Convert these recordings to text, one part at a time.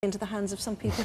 into the hands of some people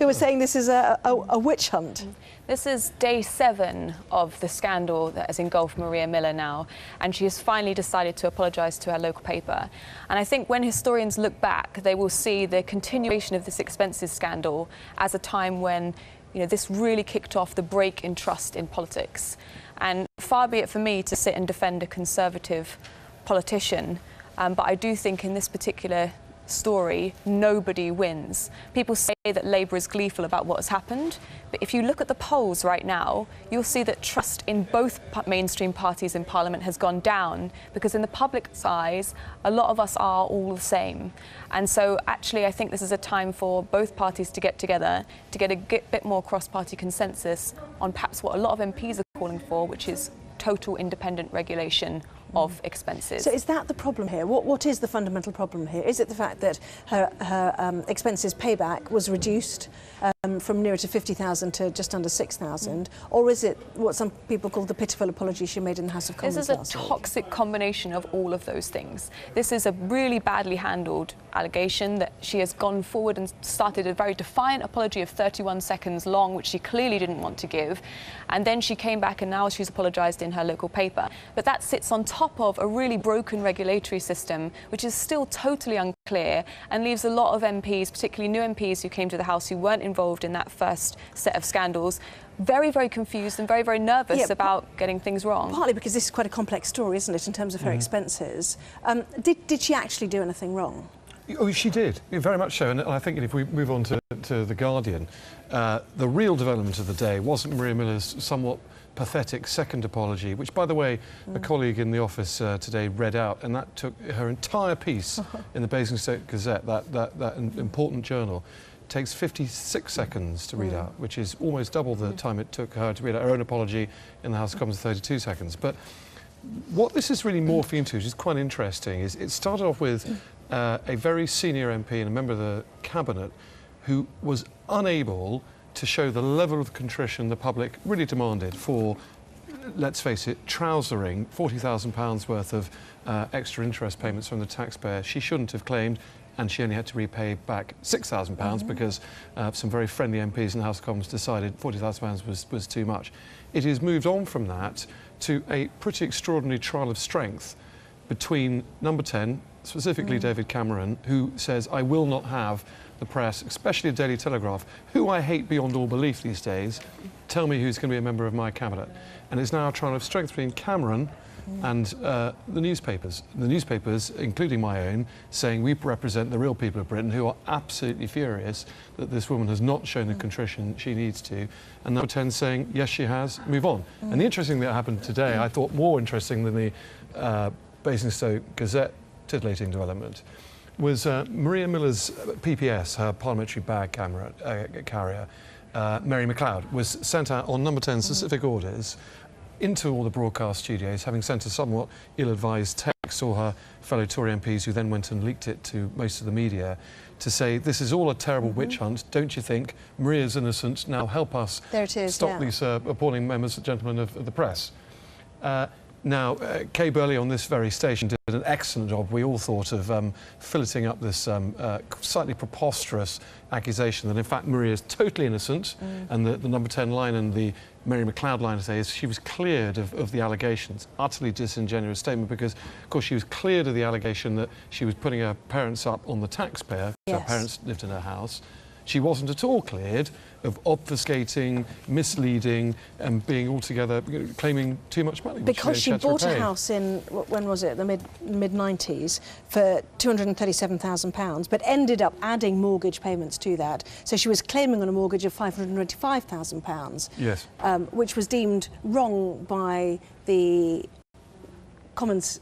who are saying this is a witch hunt. This is day 7 of the scandal that has engulfed Maria Miller now, and she has finally decided to apologise to her local paper. And I think when historians look back, they will see the continuation of this expenses scandal as a time when, this really kicked off the break in trust in politics. And far be it for me to sit and defend a Conservative politician, but I do think in this particular story, nobody wins. People say that Labour is gleeful about what has happened, but if you look at the polls right now, you'll see that trust in both mainstream parties in Parliament has gone down, because in the public's eyes, a lot of us are all the same. And so actually, I think this is a time for both parties to get together, to get a bit more cross-party consensus on perhaps what a lot of MPs are calling for, which is total independent regulation of expenses. So is that the problem here? What is the fundamental problem here? Is it the fact that her expenses payback was reduced from nearer to 50,000 to just under 6,000, or is it what some people call the pitiful apology she made in the House of Commons last week? This is a toxic combination of all of those things. This is a really badly handled allegation that she has gone forward and started a very defiant apology of 31 seconds long, which she clearly didn't want to give, and then she came back and now she's apologised in her local paper. But that sits on top of a really broken regulatory system, which is still totally unclear and leaves a lot of MPs, particularly new MPs who came to the House who weren't involved in that first set of scandals, very, very confused and very, very nervous about getting things wrong. Partly because this is quite a complex story, isn't it, in terms of her expenses. Did she actually do anything wrong? Oh, she did, very much so. And I think if we move on to The Guardian, the real development of the day wasn't Maria Miller's somewhat pathetic second apology, which, by the way, a colleague in the office today read out, and that took her entire piece in the Basingstoke Gazette, that important journal, takes 56 seconds to read out, which is almost double the time it took her to read out her own apology in the House of Commons, 32 seconds. But what this is really morphing into, which is quite interesting, is it started off with a very senior MP and a member of the Cabinet who was unable to show the level of contrition the public really demanded for, let's face it, trousering £40,000 worth of extra interest payments from the taxpayer. She shouldn't have claimed, and she only had to repay back £6,000 because some very friendly MPs in the House of Commons decided £40,000 was too much. It has moved on from that to a pretty extraordinary trial of strength between Number 10, specifically David Cameron, who says, I will not have the press, especially the Daily Telegraph, who I hate beyond all belief these days, tell me who's going to be a member of my cabinet. And it's now a trial of strength between Cameron and the newspapers. The newspapers, including my own, saying we represent the real people of Britain, who are absolutely furious that this woman has not shown the contrition she needs to. And Number 10 saying, yes, she has, move on. And the interesting thing that happened today, I thought more interesting than the Basingstoke Gazette titillating development, was Maria Miller's PPS, her parliamentary bag carrier, Mary McLeod, was sent out on Number 10 specific orders into all the broadcast studios, having sent a somewhat ill-advised text to her fellow Tory MPs, who then went and leaked it to most of the media, to say, this is all a terrible witch hunt, don't you think? Maria's innocent, now help us stop these appalling members and gentlemen of the press. Now, Kay Burley on this very station did an excellent job, we all thought, of filleting up this slightly preposterous accusation that, in fact, Maria is totally innocent, and the Number 10 line and the Mary McLeod line today is she was cleared of the allegations. Utterly disingenuous statement, because, of course, she was cleared of the allegation that she was putting her parents up on the taxpayer, so her parents lived in her house. She wasn't at all cleared of obfuscating, misleading, and being altogether claiming too much money. Because she bought a house in, when was it, the mid-90s, for £237,000, but ended up adding mortgage payments to that. So she was claiming on a mortgage of £525,000, yes, which was deemed wrong by the Commons,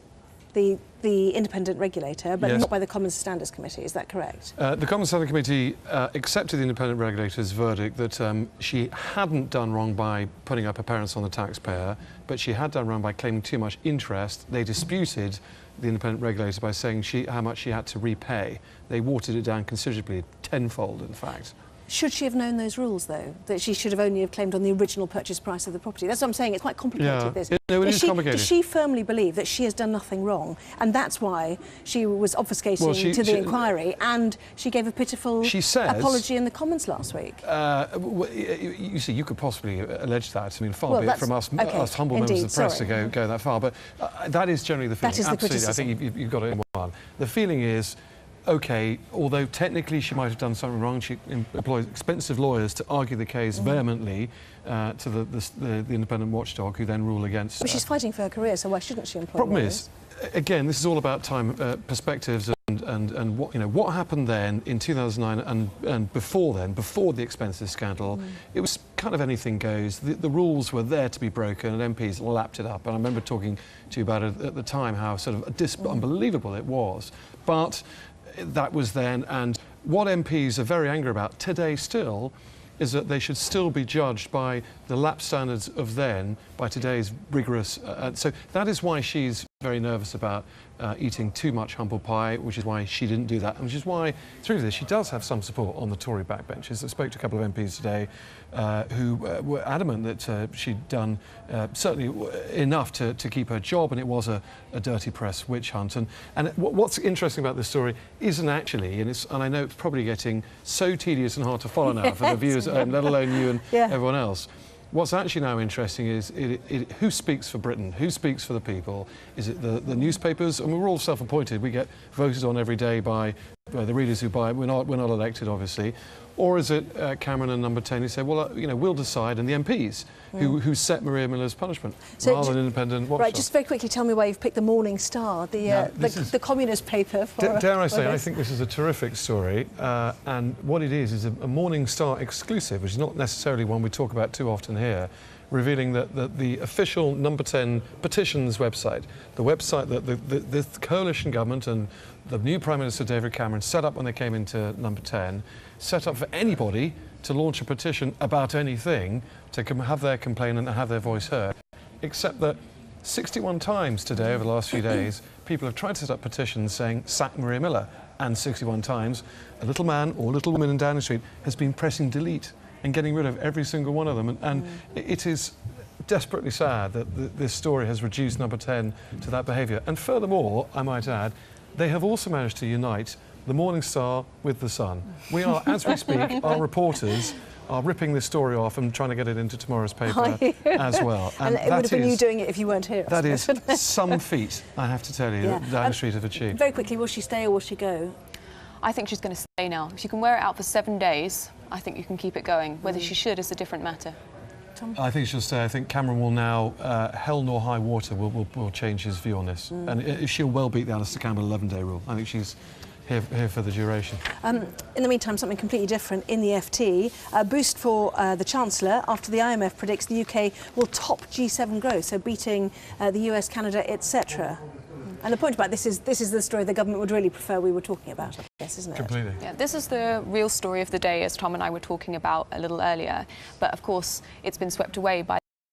the independent regulator, but not by the Commons Standards Committee. Is that correct? The Commons Standards Committee accepted the independent regulator's verdict that she hadn't done wrong by putting up her parents on the taxpayer, but she had done wrong by claiming too much interest. They disputed the independent regulator by saying how much she had to repay. They watered it down considerably, tenfold, in fact. Should she have known those rules, though? That she should have only have claimed on the original purchase price of the property? That's what I'm saying. It's quite complicated, Yeah. this. No, it is complicated. Does she firmly believe that she has done nothing wrong, and that's why she was obfuscating to the inquiry, and she gave a pitiful apology in the Commons last week? You see, you could possibly allege that. I mean, far be it from us humble members of the press to go that far, but that is generally the feeling. That is Absolutely, the criticism. I think you've got it in one. The feeling is, OK, although technically she might have done something wrong, she employs expensive lawyers to argue the case vehemently to the independent watchdog, who then rule against. But she's fighting for her career, so why shouldn't she employ Problem lawyers? is, again, this is all about time perspectives and what happened then in 2009 and before then, before the expenses scandal. It was kind of anything goes. The rules were there to be broken, and MPs lapped it up. And I remember talking to you about it at the time, how sort of unbelievable it was. But that was then, and what MPs are very angry about today still is that they should still be judged by the lap standards of then, by today's rigorous. So that is why she's very nervous about eating too much humble pie, which is why she didn't do that, and which is why, through this, she does have some support on the Tory backbenches. I spoke to a couple of MPs today who were adamant that she'd done certainly enough to keep her job, and it was a dirty press witch hunt. And what's interesting about this story isn't actually, and I know it's probably getting so tedious and hard to follow now for the viewers at home, let alone you and everyone else. What's actually now interesting is who speaks for Britain, who speaks for the people. Is it the newspapers? And we're all self-appointed. We get voted on every day by the readers who buy it. We're not elected, obviously. Or is it Cameron and Number 10 who say, well, we'll decide, and the MPs who set Maria Miller's punishment, rather than independent watchdog. Right, just very quickly, tell me why you've picked the Morning Star, the communist paper. Dare I say, I think this is a terrific story, and what it is a Morning Star exclusive, which is not necessarily one we talk about too often here, revealing that the official Number 10 petitions website, the website that the coalition government and the new Prime Minister David Cameron set up when they came into Number 10, set up for anybody to launch a petition about anything, to have their complaint and have their voice heard, except that 61 times today, over the last few days, people have tried to set up petitions saying, sack Maria Miller, and 61 times, a little man or little woman in Downing Street has been pressing delete and getting rid of every single one of them. And it is desperately sad that this story has reduced Number 10 to that behaviour. And furthermore, I might add, they have also managed to unite the Morning Star with the Sun. We are, as we speak, our reporters are ripping this story off and trying to get it into tomorrow's paper as well. And it would have been you doing it if you weren't here. That is some feat, I have to tell you, that Downing Street have achieved. Very quickly, will she stay or will she go? I think she's going to stay now. If you can wear it out for 7 days, I think you can keep it going. Whether she should is a different matter. Tom? I think she'll stay. I think Cameron will now, hell nor high water, will change his view on this. And she'll well beat the Alistair Campbell 11-day rule. I think she's here for the duration. In the meantime, something completely different in the FT. A boost for the Chancellor after the IMF predicts the UK will top G7 growth, so beating the US, Canada, etc. And the point about this is the story the government would really prefer we were talking about, I guess, isn't it? Completely. Yeah, this is the real story of the day, as Tom and I were talking about a little earlier. But of course, it's been swept away by